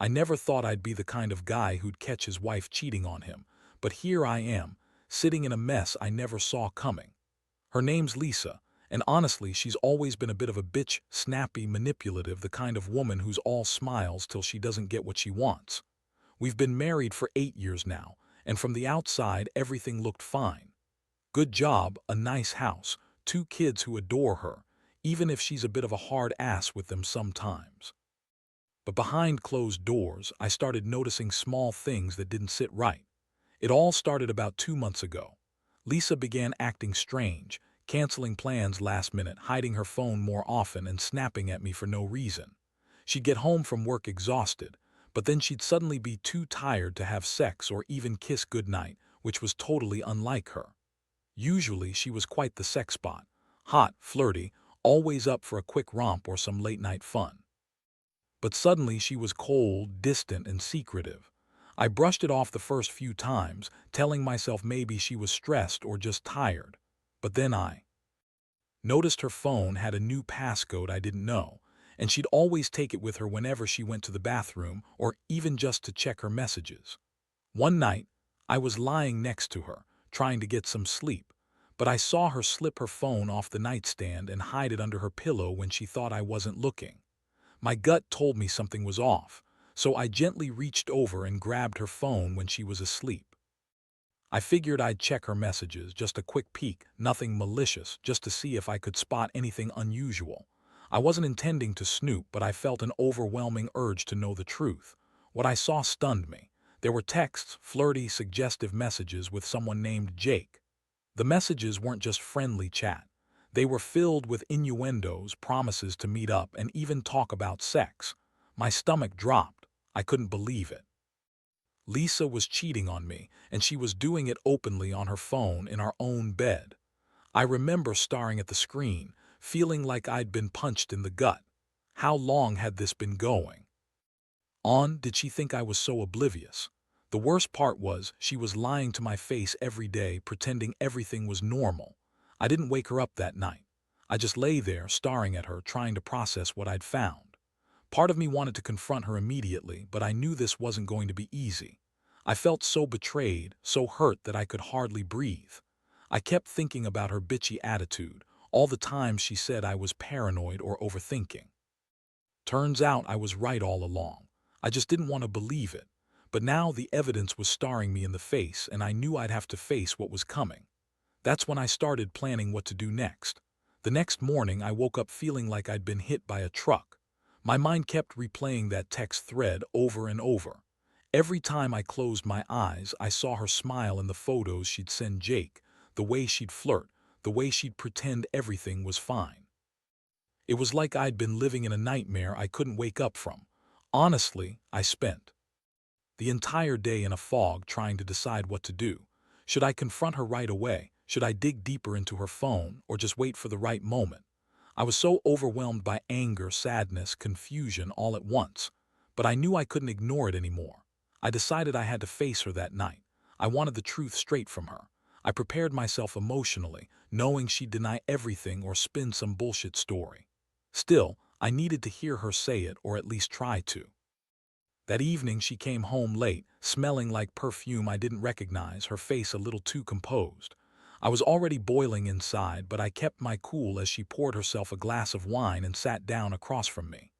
I never thought I'd be the kind of guy who'd catch his wife cheating on him, but here I am, sitting in a mess I never saw coming. Her name's Lisa, and honestly, she's always been a bit of a bitch, snappy, manipulative, the kind of woman who's all smiles till she doesn't get what she wants. We've been married for 8 years now, and from the outside, everything looked fine. Good job, a nice house, 2 kids who adore her, even if she's a bit of a hard ass with them sometimes. But behind closed doors, I started noticing small things that didn't sit right. It all started about 2 months ago. Lisa began acting strange, canceling plans last minute, hiding her phone more often, and snapping at me for no reason. She'd get home from work exhausted, but then she'd suddenly be too tired to have sex or even kiss goodnight, which was totally unlike her. Usually she was quite the sex bot, hot, flirty, always up for a quick romp or some late-night fun. But suddenly she was cold, distant, and secretive. I brushed it off the first few times, telling myself maybe she was stressed or just tired. But then I noticed her phone had a new passcode I didn't know, and she'd always take it with her whenever she went to the bathroom or even just to check her messages. One night, I was lying next to her, trying to get some sleep, but I saw her slip her phone off the nightstand and hide it under her pillow when she thought I wasn't looking. My gut told me something was off, so I gently reached over and grabbed her phone when she was asleep. I figured I'd check her messages, just a quick peek, nothing malicious, just to see if I could spot anything unusual. I wasn't intending to snoop, but I felt an overwhelming urge to know the truth. What I saw stunned me. There were texts, flirty, suggestive messages with someone named Jake. The messages weren't just friendly chat. They were filled with innuendos, promises to meet up, and even talk about sex. My stomach dropped. I couldn't believe it. Lisa was cheating on me, and she was doing it openly on her phone in our own bed. I remember staring at the screen, feeling like I'd been punched in the gut. How long had this been going on? Did she think I was so oblivious? The worst part was, she was lying to my face every day, pretending everything was normal. I didn't wake her up that night. I just lay there, staring at her, trying to process what I'd found. Part of me wanted to confront her immediately, but I knew this wasn't going to be easy. I felt so betrayed, so hurt that I could hardly breathe. I kept thinking about her bitchy attitude, all the times she said I was paranoid or overthinking. Turns out I was right all along. I just didn't want to believe it. But now the evidence was staring me in the face, and I knew I'd have to face what was coming. That's when I started planning what to do next. The next morning, I woke up feeling like I'd been hit by a truck. My mind kept replaying that text thread over and over. Every time I closed my eyes, I saw her smile in the photos she'd send Jake, the way she'd flirt, the way she'd pretend everything was fine. It was like I'd been living in a nightmare I couldn't wake up from. Honestly, I spent the entire day in a fog trying to decide what to do. Should I confront her right away? Should I dig deeper into her phone, or just wait for the right moment? I was so overwhelmed by anger, sadness, confusion all at once. But I knew I couldn't ignore it anymore. I decided I had to face her that night. I wanted the truth straight from her. I prepared myself emotionally, knowing she'd deny everything or spin some bullshit story. Still, I needed to hear her say it, or at least try to. That evening she came home late, smelling like perfume I didn't recognize, her face a little too composed. I was already boiling inside, but I kept my cool as she poured herself a glass of wine and sat down across from me.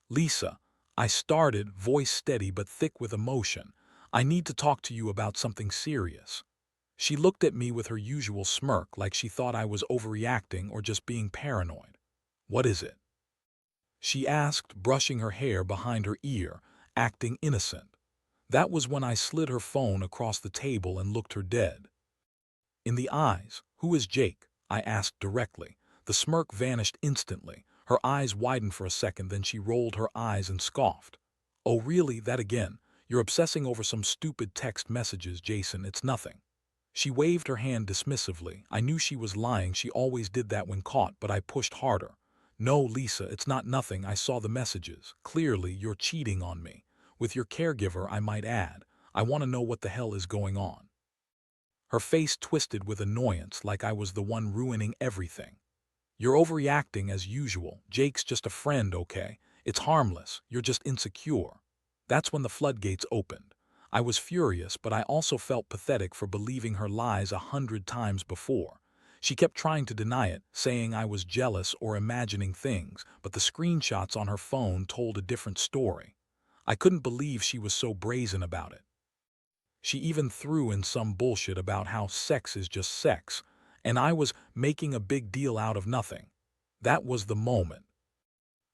"Lisa," I started, voice steady but thick with emotion, "I need to talk to you about something serious." She looked at me with her usual smirk, like she thought I was overreacting or just being paranoid. "What is it?" she asked, brushing her hair behind her ear, acting innocent. That was when I slid her phone across the table and looked her dead in the eyes. "Who is Jake?" I asked directly. The smirk vanished instantly. Her eyes widened for a second, then she rolled her eyes and scoffed. "Oh really, that again? You're obsessing over some stupid text messages, Jason, it's nothing." She waved her hand dismissively. I knew she was lying, she always did that when caught, but I pushed harder. "No, Lisa, it's not nothing, I saw the messages. Clearly, you're cheating on me. With your caregiver, I might add. I want to know what the hell is going on." Her face twisted with annoyance, like I was the one ruining everything. "You're overreacting as usual. Jake's just a friend, okay? It's harmless. You're just insecure." That's when the floodgates opened. I was furious, but I also felt pathetic for believing her lies 100 times before. She kept trying to deny it, saying I was jealous or imagining things, but the screenshots on her phone told a different story. I couldn't believe she was so brazen about it. She even threw in some bullshit about how sex is just sex, and I was making a big deal out of nothing. That was the moment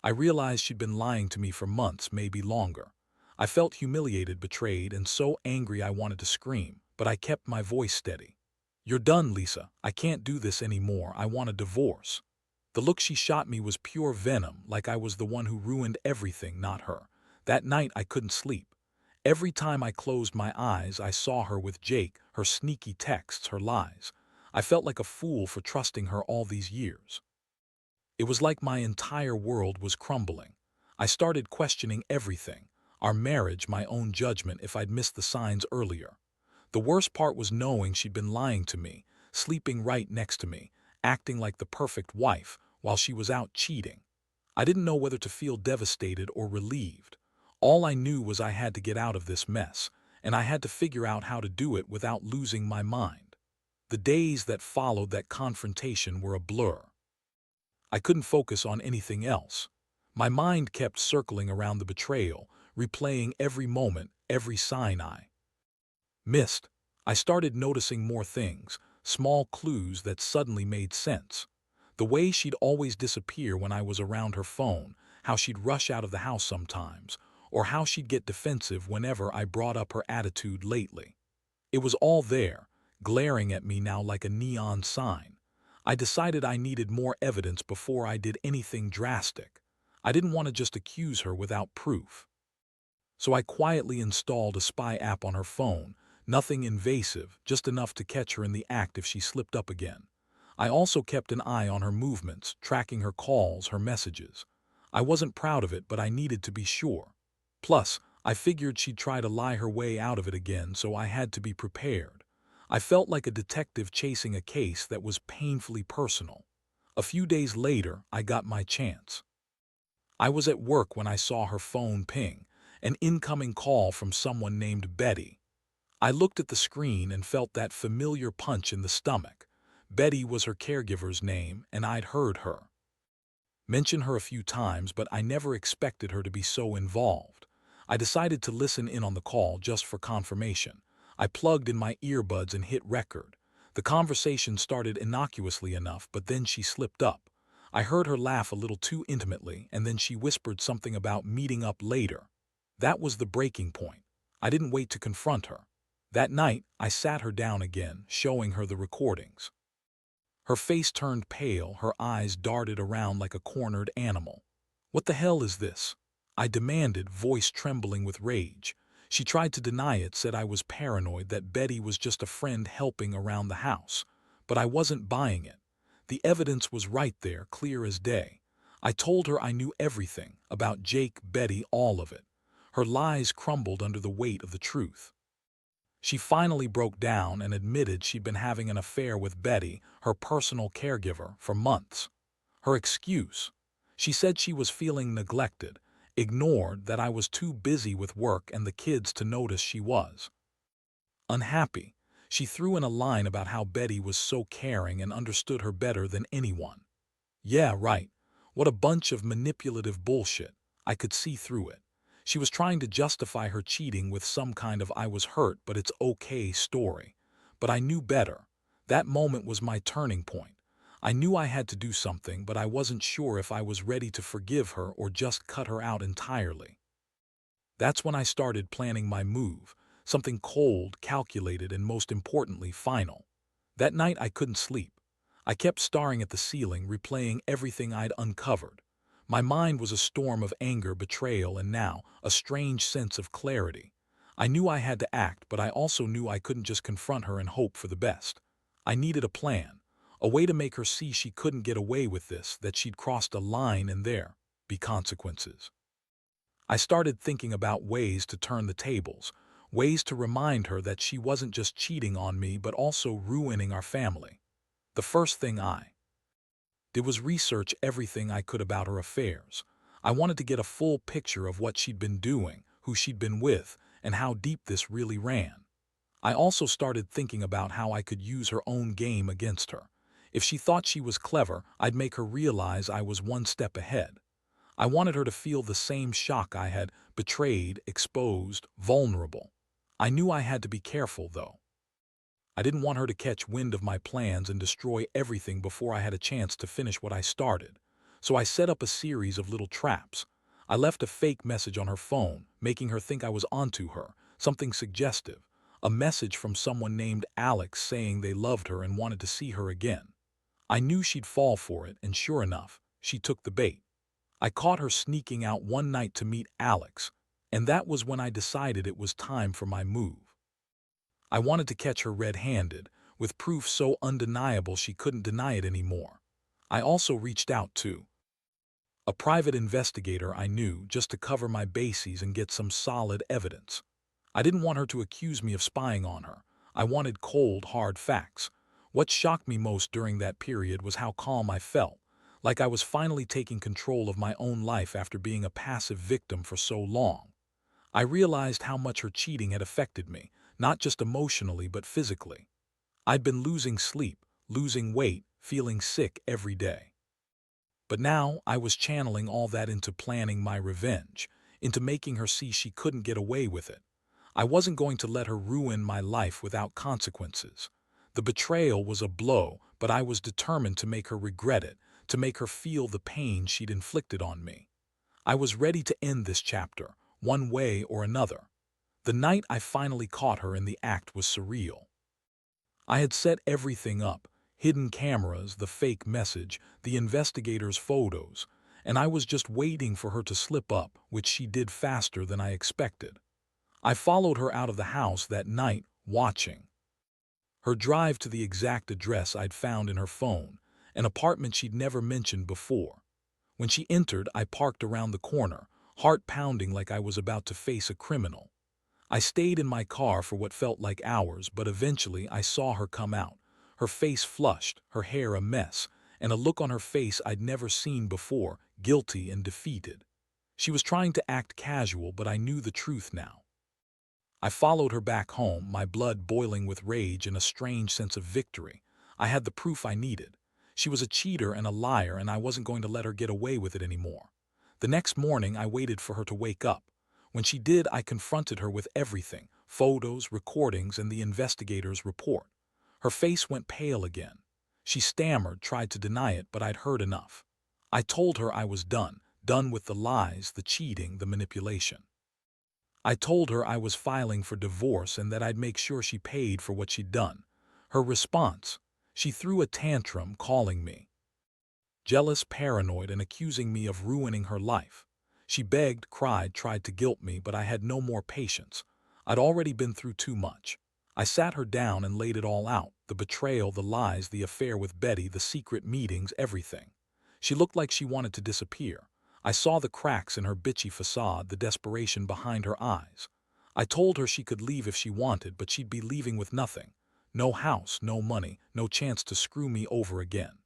I realized she'd been lying to me for months, maybe longer. I felt humiliated, betrayed, and so angry I wanted to scream, but I kept my voice steady. "You're done, Lisa. I can't do this anymore. I want a divorce." The look she shot me was pure venom, like I was the one who ruined everything, not her. That night I couldn't sleep. Every time I closed my eyes, I saw her with Jake, her sneaky texts, her lies. I felt like a fool for trusting her all these years. It was like my entire world was crumbling. I started questioning everything, our marriage, my own judgment if I'd missed the signs earlier. The worst part was knowing she'd been lying to me, sleeping right next to me, acting like the perfect wife while she was out cheating. I didn't know whether to feel devastated or relieved. All I knew was I had to get out of this mess, and I had to figure out how to do it without losing my mind. The days that followed that confrontation were a blur. I couldn't focus on anything else. My mind kept circling around the betrayal, replaying every moment, every sign I missed. I started noticing more things, small clues that suddenly made sense. The way she'd always disappear when I was around her phone, how she'd rush out of the house sometimes, or how she'd get defensive whenever I brought up her attitude lately. It was all there, glaring at me now like a neon sign. I decided I needed more evidence before I did anything drastic. I didn't want to just accuse her without proof. So I quietly installed a spy app on her phone, nothing invasive, just enough to catch her in the act if she slipped up again. I also kept an eye on her movements, tracking her calls, her messages. I wasn't proud of it, but I needed to be sure. Plus, I figured she'd try to lie her way out of it again, so I had to be prepared. I felt like a detective chasing a case that was painfully personal. A few days later, I got my chance. I was at work when I saw her phone ping, an incoming call from someone named Betty. I looked at the screen and felt that familiar punch in the stomach. Betty was her caregiver's name, and I'd heard her mention her a few times, but I never expected her to be so involved. I decided to listen in on the call just for confirmation. I plugged in my earbuds and hit record. The conversation started innocuously enough, but then she slipped up. I heard her laugh a little too intimately, and then she whispered something about meeting up later. That was the breaking point. I didn't wait to confront her. That night, I sat her down again, showing her the recordings. Her face turned pale, her eyes darted around like a cornered animal. "What the hell is this?" I demanded, voice trembling with rage. She tried to deny it, said I was paranoid, that Betty was just a friend helping around the house. But I wasn't buying it. The evidence was right there, clear as day. I told her I knew everything, about Jake, Betty, all of it. Her lies crumbled under the weight of the truth. She finally broke down and admitted she'd been having an affair with Betty, her personal caregiver, for months. Her excuse: she said she was feeling neglected, ignored, that I was too busy with work and the kids to notice she was unhappy. She threw in a line about how Betty was so caring and understood her better than anyone. Yeah, right. What a bunch of manipulative bullshit. I could see through it. She was trying to justify her cheating with some kind of "I was hurt, but it's okay" story. But I knew better. That moment was my turning point. I knew I had to do something, but I wasn't sure if I was ready to forgive her or just cut her out entirely. That's when I started planning my move, something cold, calculated, and most importantly, final. That night I couldn't sleep. I kept staring at the ceiling, replaying everything I'd uncovered. My mind was a storm of anger, betrayal, and now a strange sense of clarity. I knew I had to act, but I also knew I couldn't just confront her and hope for the best. I needed a plan, a way to make her see she couldn't get away with this, that she'd crossed a line and there be consequences. I started thinking about ways to turn the tables, ways to remind her that she wasn't just cheating on me but also ruining our family. The first thing I did was research everything I could about her affairs. I wanted to get a full picture of what she'd been doing, who she'd been with, and how deep this really ran. I also started thinking about how I could use her own game against her. If she thought she was clever, I'd make her realize I was one step ahead. I wanted her to feel the same shock I had: betrayed, exposed, vulnerable. I knew I had to be careful, though. I didn't want her to catch wind of my plans and destroy everything before I had a chance to finish what I started. So I set up a series of little traps. I left a fake message on her phone, making her think I was onto her, something suggestive. A message from someone named Alex saying they loved her and wanted to see her again. I knew she'd fall for it, and sure enough, she took the bait. I caught her sneaking out one night to meet Alex, and that was when I decided it was time for my move. I wanted to catch her red-handed, with proof so undeniable she couldn't deny it anymore. I also reached out to a private investigator I knew, just to cover my bases and get some solid evidence. I didn't want her to accuse me of spying on her. I wanted cold, hard facts. What shocked me most during that period was how calm I felt, like I was finally taking control of my own life after being a passive victim for so long. I realized how much her cheating had affected me, not just emotionally but physically. I'd been losing sleep, losing weight, feeling sick every day. But now I was channeling all that into planning my revenge, into making her see she couldn't get away with it. I wasn't going to let her ruin my life without consequences. The betrayal was a blow, but I was determined to make her regret it, to make her feel the pain she'd inflicted on me. I was ready to end this chapter, one way or another. The night I finally caught her in the act was surreal. I had set everything up: hidden cameras, the fake message, the investigator's photos, and I was just waiting for her to slip up, which she did faster than I expected. I followed her out of the house that night, watching her drive to the exact address I'd found in her phone, an apartment she'd never mentioned before. When she entered, I parked around the corner, heart pounding like I was about to face a criminal. I stayed in my car for what felt like hours, but eventually I saw her come out, her face flushed, her hair a mess, and a look on her face I'd never seen before: guilty and defeated. She was trying to act casual, but I knew the truth now. I followed her back home, my blood boiling with rage and a strange sense of victory. I had the proof I needed. She was a cheater and a liar, and I wasn't going to let her get away with it anymore. The next morning, I waited for her to wake up. When she did, I confronted her with everything: photos, recordings, and the investigator's report. Her face went pale again. She stammered, tried to deny it, but I'd heard enough. I told her I was done with the lies, the cheating, the manipulation. I told her I was filing for divorce and that I'd make sure she paid for what she'd done. Her response: she threw a tantrum, calling me jealous, paranoid, and accusing me of ruining her life. She begged, cried, tried to guilt me, but I had no more patience. I'd already been through too much. I sat her down and laid it all out: the betrayal, the lies, the affair with Betty, the secret meetings, everything. She looked like she wanted to disappear. I saw the cracks in her bitchy facade, the desperation behind her eyes. I told her she could leave if she wanted, but she'd be leaving with nothing. No house, no money, no chance to screw me over again.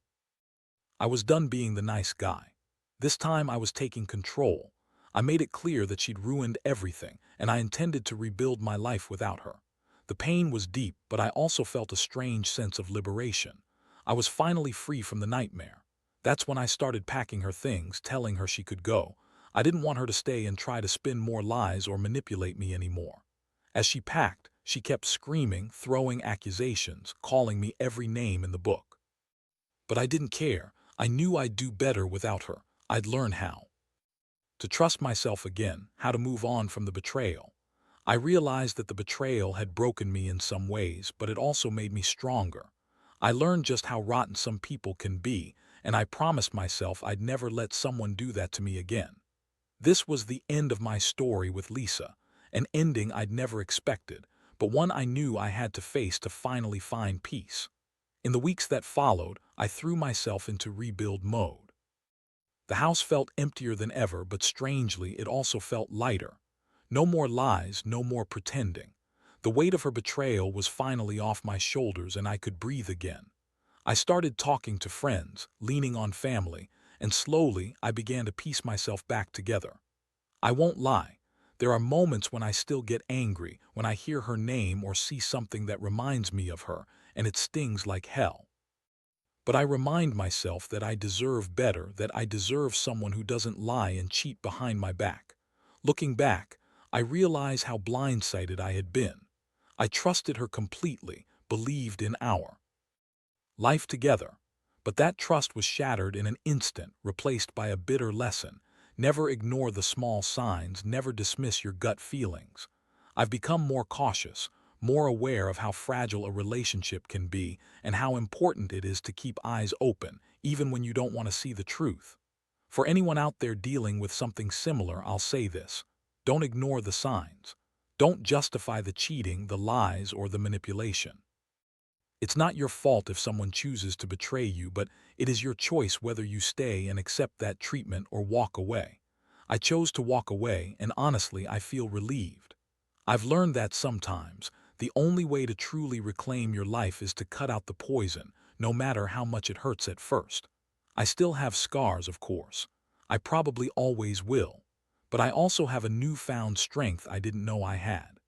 I was done being the nice guy. This time I was taking control. I made it clear that she'd ruined everything, and I intended to rebuild my life without her. The pain was deep, but I also felt a strange sense of liberation. I was finally free from the nightmare. That's when I started packing her things, telling her she could go. I didn't want her to stay and try to spin more lies or manipulate me anymore. As she packed, she kept screaming, throwing accusations, calling me every name in the book. But I didn't care. I knew I'd do better without her. I'd learn how to trust myself again, how to move on from the betrayal. I realized that the betrayal had broken me in some ways, but it also made me stronger. I learned just how rotten some people can be, and I promised myself I'd never let someone do that to me again. This was the end of my story with Lisa, an ending I'd never expected, but one I knew I had to face to finally find peace. In the weeks that followed, I threw myself into rebuild mode. The house felt emptier than ever, but strangely, it also felt lighter. No more lies, no more pretending. The weight of her betrayal was finally off my shoulders, and I could breathe again. I started talking to friends, leaning on family, and slowly I began to piece myself back together. I won't lie, There are moments when I still get angry, when I hear her name or see something that reminds me of her, and it stings like hell. But I remind myself that I deserve better, that I deserve someone who doesn't lie and cheat behind my back. Looking back, I realize how blindsided I had been. I trusted her completely, believed in our life together. But that trust was shattered in an instant, replaced by a bitter lesson. Never ignore the small signs, never dismiss your gut feelings. I've become more cautious, more aware of how fragile a relationship can be and how important it is to keep eyes open, even when you don't want to see the truth. For anyone out there dealing with something similar, I'll say this: don't ignore the signs. Don't justify the cheating, the lies, or the manipulation. It's not your fault if someone chooses to betray you, but it is your choice whether you stay and accept that treatment or walk away. I chose to walk away, and honestly, I feel relieved. I've learned that sometimes the only way to truly reclaim your life is to cut out the poison, no matter how much it hurts at first. I still have scars, of course. I probably always will. But I also have a newfound strength I didn't know I had.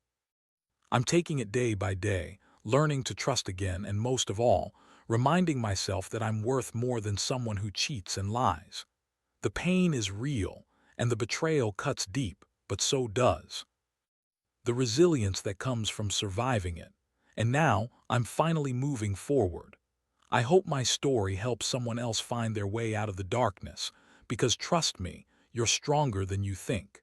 I'm taking it day by day, learning to trust again, and most of all, reminding myself that I'm worth more than someone who cheats and lies. The pain is real, and the betrayal cuts deep, but so does the resilience that comes from surviving it. And now, I'm finally moving forward. I hope my story helps someone else find their way out of the darkness, because trust me, you're stronger than you think.